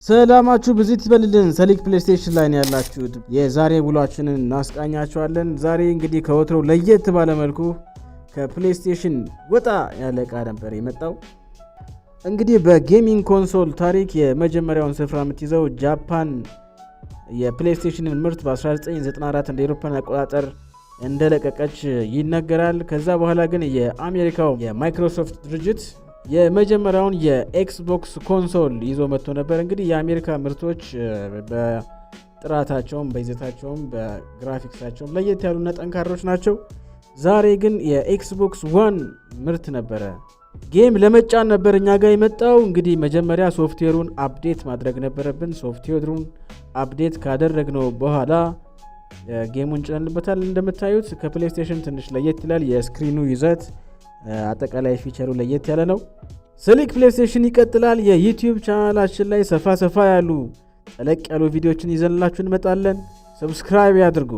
ሰላማችሁ ብዙ ይበልልን። ሰሊክ ፕሌይስቴሽን ላይ ነው ያላችሁት። የዛሬ ውሏችንን እናስቃኛችኋለን። ዛሬ እንግዲህ ከወትሮው ለየት ባለ መልኩ ከፕሌይስቴሽን ወጣ ያለ ዕቃ ነበር የመጣው። እንግዲህ በጌሚንግ ኮንሶል ታሪክ የመጀመሪያውን ስፍራ የምትይዘው ጃፓን የፕሌይስቴሽንን ምርት በ1994 እንደ አውሮፓውያን አቆጣጠር እንደለቀቀች ይነገራል። ከዛ በኋላ ግን የአሜሪካው የማይክሮሶፍት ድርጅት የመጀመሪያውን የኤክስቦክስ ኮንሶል ይዞ መጥቶ ነበር። እንግዲህ የአሜሪካ ምርቶች በጥራታቸውም በይዘታቸውም በግራፊክሳቸውም ለየት ያሉና ጠንካሮች ናቸው። ዛሬ ግን የኤክስቦክስ ዋን ምርት ነበረ ጌም ለመጫን ነበር እኛ ጋር የመጣው። እንግዲህ መጀመሪያ ሶፍትዌሩን አፕዴት ማድረግ ነበረብን። ሶፍትዌሩን አፕዴት ካደረግነው በኋላ ጌሙን ጭነንበታል። እንደምታዩት ከፕሌይስቴሽን ትንሽ ለየት ይላል። የስክሪኑ ይዘት አጠቃላይ ፊቸሩ ለየት ያለ ነው። ሰሊክ ፕሌይስቴሽን ይቀጥላል። የዩቲዩብ ቻናላችን ላይ ሰፋ ያሉ ጠለቅ ያሉ ቪዲዮዎችን ይዘንላችሁ እንመጣለን። ሰብስክራይብ ያድርጉ።